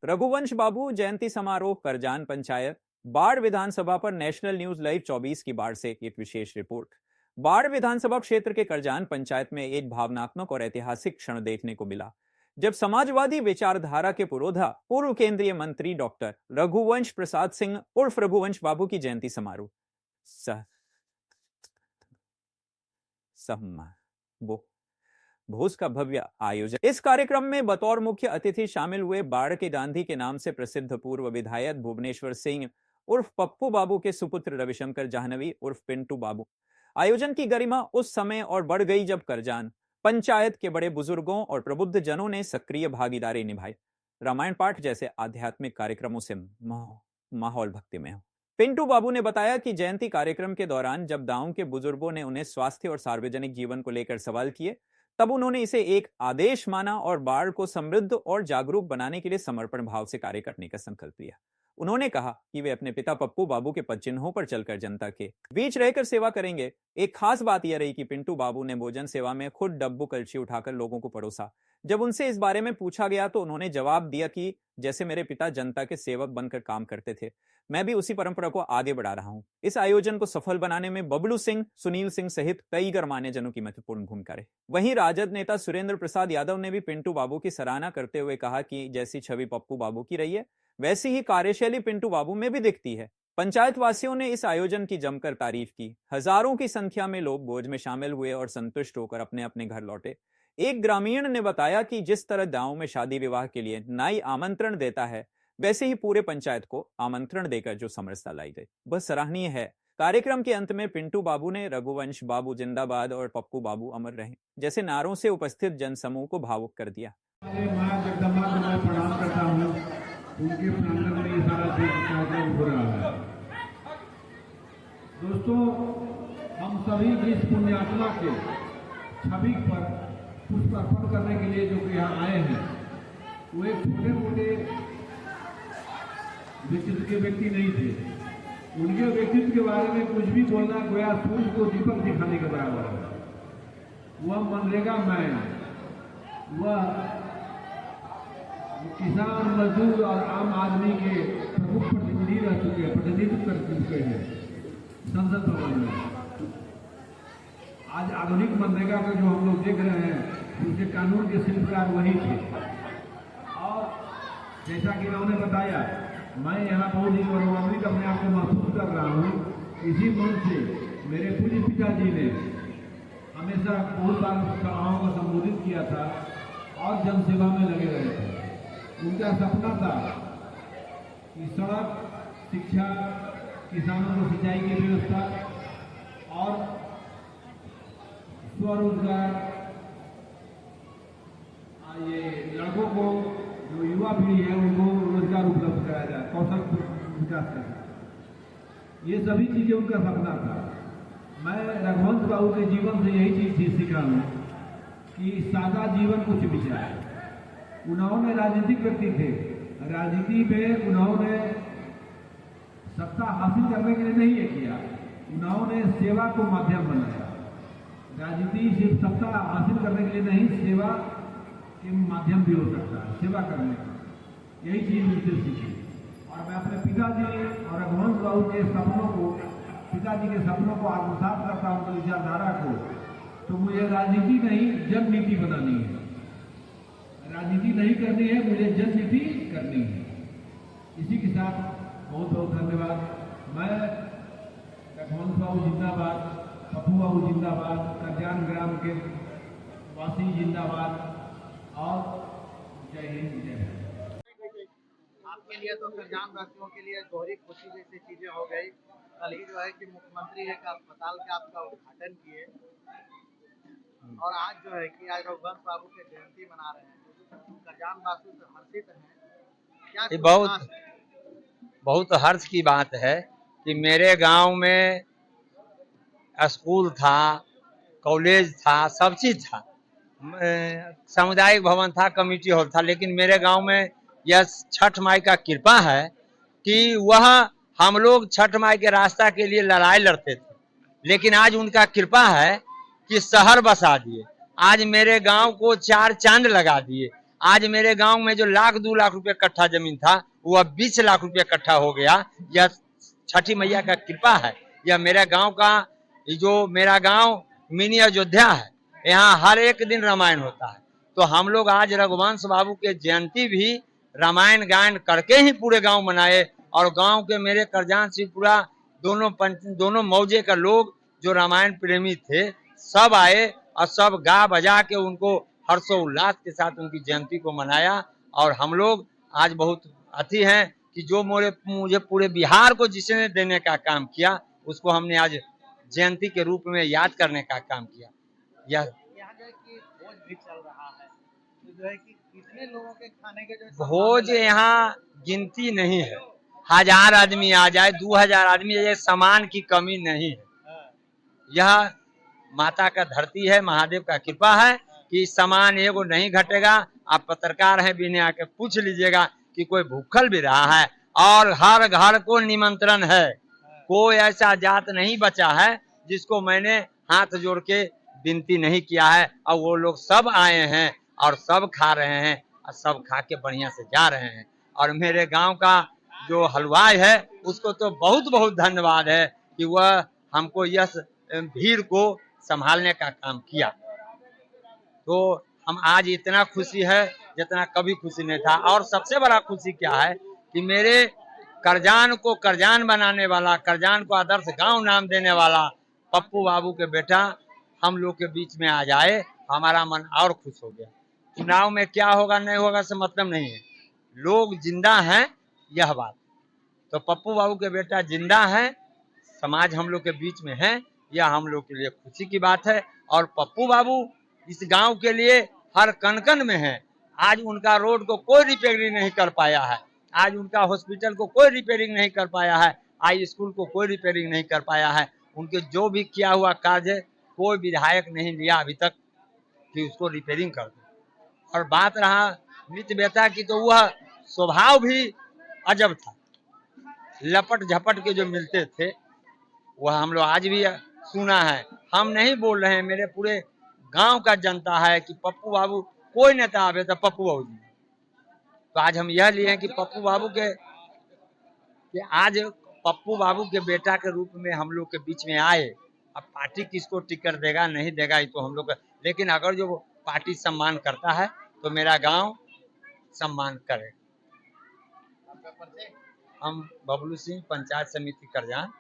रघुवंश बाबू जयंती समारोह करजान पंचायत। बाढ़ विधानसभा पर नेशनल न्यूज लाइव 24 की बाढ़ से एक विशेष रिपोर्ट। बाढ़ विधानसभा क्षेत्र के करजान पंचायत में एक भावनात्मक और ऐतिहासिक क्षण देखने को मिला, जब समाजवादी विचारधारा के पुरोधा पूर्व केंद्रीय मंत्री डॉक्टर रघुवंश प्रसाद सिंह उर्फ रघुवंश बाबू की जयंती समारोह भोज का भव्य आयोजन। इस कार्यक्रम में बतौर मुख्य अतिथि शामिल हुए बाढ़ के गांधी के नाम से प्रसिद्ध पूर्व विधायक भुवनेश्वर सिंह उर्फ पप्पू बाबू के सुपुत्र रविशंकर जाह्नवी उर्फ पिंटू बाबू। आयोजन की गरिमा उस समय और बढ़ गई जब करजान पंचायत के बड़े बुजुर्गों और प्रबुद्ध जनों ने सक्रिय भागीदारी निभाई। रामायण पाठ जैसे आध्यात्मिक कार्यक्रमों से माहौल भक्तिमय हो। पिंटू बाबू ने बताया कि जयंती कार्यक्रम के दौरान जब गांव के बुजुर्गों ने उन्हें स्वास्थ्य और सार्वजनिक जीवन को लेकर सवाल किए, तब उन्होंने इसे एक आदेश माना और बाढ़ को समृद्ध और जागरूक बनाने के लिए समर्पण भाव से कार्य करने का संकल्प लिया। उन्होंने कहा कि वे अपने पिता पप्पू बाबू के पदचिन्हों पर चलकर जनता के बीच रहकर सेवा करेंगे। एक खास बात यह रही कि पिंटू बाबू ने भोजन सेवा में खुद डब्बू कलछी उठाकर लोगों को परोसा। जब उनसे इस बारे में पूछा गया तो उन्होंने जवाब दिया कि जैसे मेरे पिता जनता के सेवक बनकर काम करते थे, मैं भी उसी परंपरा को आगे बढ़ा रहा हूं। इस आयोजन को सफल बनाने में बबलू सिंह, सुनील सिंह सहित कई गणमान्य जनों की महत्वपूर्ण भूमिका रही। वहीं राजद नेता सुरेंद्र प्रसाद यादव ने भी पिंटू बाबू की सराहना करते हुए कहा कि जैसी छवि पप्पू बाबू की रही है, वैसी ही कार्यशैली पिंटू बाबू में भी दिखती है। पंचायत वासियों ने इस आयोजन की जमकर तारीफ की। हजारों की संख्या में लोग भोज में शामिल हुए और संतुष्ट होकर अपने अपने घर लौटे। एक ग्रामीण ने बताया कि जिस तरह गांव में शादी विवाह के लिए नाई आमंत्रण देता है, वैसे ही पूरे पंचायत को आमंत्रण देकर जो समरसता लाई गई, वह सराहनीय है। कार्यक्रम के अंत में पिंटू बाबू ने रघुवंश बाबू जिंदाबाद और पप्पू बाबू अमर रहे जैसे नारों से उपस्थित जनसमूह को भावुक कर दिया। मां जगदम्बा को मैं प्रणाम करता हूं, उनके प्रांगण में ये सारा कार्यक्रम हो रहा है। दोस्तों, हम सभी इस पुण्यात्मा के छवि पर पुष्प अर्पण करने के लिए जो यहाँ आए हैं, वो एक छोटे मोटे व्यक्तित्व के व्यक्ति नहीं थे। उनके व्यक्तित्व के बारे में कुछ भी बोलना गोया सूर्य को दीपक दिखाने के बराबर है। वह मनरेगा मैन, वह किसान, मजदूर और आम आदमी के प्रमुख प्रतिनिधि रह चुके हैं, प्रतिनिधित्व कर चुके हैं संसद भवन में। आज आधुनिक मनरेगा का जो हम लोग देख रहे हैं, उसके कानून के शिल्पकार वही थे। और जैसा कि उन्होंने बताया, मैं यहाँ बहुत ही गौरवान्वित अपने आप को महसूस कर रहा हूँ। इसी मन से मेरे पूज्य पिताजी ने हमेशा बहुत बार सभाओं को संबोधित किया था और जनसेवा में लगे रहे थे। उनका सपना था कि सड़क, शिक्षा, किसानों को सिंचाई की व्यवस्था और स्वरोजगार, ये लड़कों को, जो युवा पीढ़ी है, उनको रोजगार उपलब्ध कराया जाए, कौशल विकास करें। ये सभी चीजें उनका सपना था। मैं रघुवंश बाबू के जीवन से यही चीज सीखा हूँ कि सादा जीवन कुछ विचार। उन्होंने राजनीतिक व्यक्ति थे, राजनीति में उन्होंने सत्ता हासिल करने के लिए नहीं ये किया, उन्होंने सेवा को माध्यम बनाया। राजनीति सिर्फ सत्ता हासिल करने के लिए नहीं, सेवा के माध्यम भी हो सकता है, सेवा करने का। यही चीज उनसे सीखी। और मैं अपने पिताजी और रघुवंश बाबू के सपनों को, पिताजी के सपनों को आत्मसात करता हूँ, विचारधारा को। तो मुझे राजनीति नहीं, जननीति बनानी है। राजनीति नहीं करनी है, मुझे जननीति करनी है। इसी के साथ बहुत बहुत धन्यवाद। मैं रघुवंश बाबू जिंदाबाद, पप्पू बाबू जिंदाबाद, करजान ग्राम के वासी जिंदाबाद और जय हिंद, जय भारत। आपके लिए तो करजान वासियों के लिए दोहरी खुशी जैसी चीजें हो गई। कल ही जो है कि मुख्यमंत्री एक अस्पताल का आपका उद्घाटन किए और आज जो है कि आज रघुवंश बाबू के जयंती मना रहे हैं। करजान वासी तो हर्षित हैं। क्या बहुत हर्ष की बात है कि मेरे गांव में स्कूल था, कॉलेज था, सब चीज था, सामुदायिक भवन था, कम्युनिटी हॉल था, लेकिन मेरे गांव में यह छठ माई का कृपा है कि वह हम लोग छठ माई के रास्ता के लिए लड़ाई लड़ते थे, लेकिन आज उनका कृपा है कि शहर बसा दिए। आज मेरे गांव को 4 चांद लगा दिए। आज मेरे गांव में जो 1,00,000-2,00,000 रुपए कट्ठा जमीन था वो अब 20 लाख रुपए कट्ठा हो गया। यह छठी मैया का कृपा है। यह मेरे गांव का, जो मेरा गांव मिनी अयोध्या है, यहाँ हर एक दिन रामायण होता है। तो हम लोग आज रघुवंश बाबू के जयंती भी रामायण गायन करके ही पूरे गांव मनाए। और गांव के मेरे करजान शिवपुरा दोनों मौजे का लोग जो रामायण प्रेमी थे सब आए और सब गा बजा के उनको हर्षोल्लास के साथ उनकी जयंती को मनाया। और हम लोग आज बहुत अति हैं कि जो मुझे पूरे बिहार को जिसने देने का काम किया उसको हमने आज जयंती के रूप में याद करने का काम किया। यह यहाँ जो है कि भोज भी चल रहा है, तो जो है कि कितने लोगों के खाने के जो भोज यहाँ गिनती नहीं है, 1000 आदमी आ जाए, 2000 आदमी, ये सामान की कमी नहीं है। यह माता का धरती है, महादेव का कृपा है कि सामान एगो नहीं घटेगा। आप पत्रकार हैं, बिना आके पूछ लीजिएगा कि कोई भूखल भी रहा है। और हर घर को निमंत्रण है, कोई ऐसा जात नहीं बचा है जिसको मैंने हाथ जोड़ के विनती नहीं किया है। और वो लोग सब आए हैं और सब खा रहे हैं और सब खा के बढ़िया से जा रहे हैं। और मेरे गांव का जो हलवाई है उसको तो बहुत बहुत धन्यवाद है कि वह हमको यह भीड़ को संभालने का काम किया। तो हम आज इतना खुशी है जितना कभी खुशी नहीं था। और सबसे बड़ा खुशी क्या है कि मेरे करजान को करजान बनाने वाला, करजान को आदर्श गांव नाम देने वाला पप्पू बाबू के बेटा हम लोग के बीच में आ जाए, हमारा मन और खुश हो गया। चुनाव में क्या होगा नहीं होगा से मतलब नहीं है, लोग जिंदा हैं यह बात। तो पप्पू बाबू के बेटा जिंदा है, समाज हम लोग के बीच में है, यह हम लोग के लिए खुशी की बात है। और पप्पू बाबू इस गांव के लिए हर कण-कण में है। आज उनका रोड को कोई रिपेयरिंग नहीं कर पाया है, आज उनका हॉस्पिटल को कोई रिपेयरिंग नहीं कर पाया है, आज स्कूल को कोई रिपेयरिंग नहीं कर पाया है। उनके जो भी किया हुआ कार्य कोई विधायक नहीं लिया अभी तक कि उसको रिपेयरिंग कर दे। और बात रहा मित बेटा की, तो वह स्वभाव भी अजब था, लपट झपट के जो मिलते थे वह हम लोग आज भी सुना है। हम नहीं बोल रहे हैं, मेरे पूरे गांव का जनता है कि पप्पू बाबू कोई नेता आवे तो पप्पू बाबू जी। तो आज हम यह लिए कि पप्पू बाबू के आज पप्पू बाबू के बेटा के रूप में हम लोग के बीच में आए। अब पार्टी किसको टिकट देगा नहीं देगा ये तो हम लोग, लेकिन अगर जो पार्टी सम्मान करता है तो मेरा गांव सम्मान करे। आपका परिचय? हम बबलू सिंह, पंचायत समिति करजान।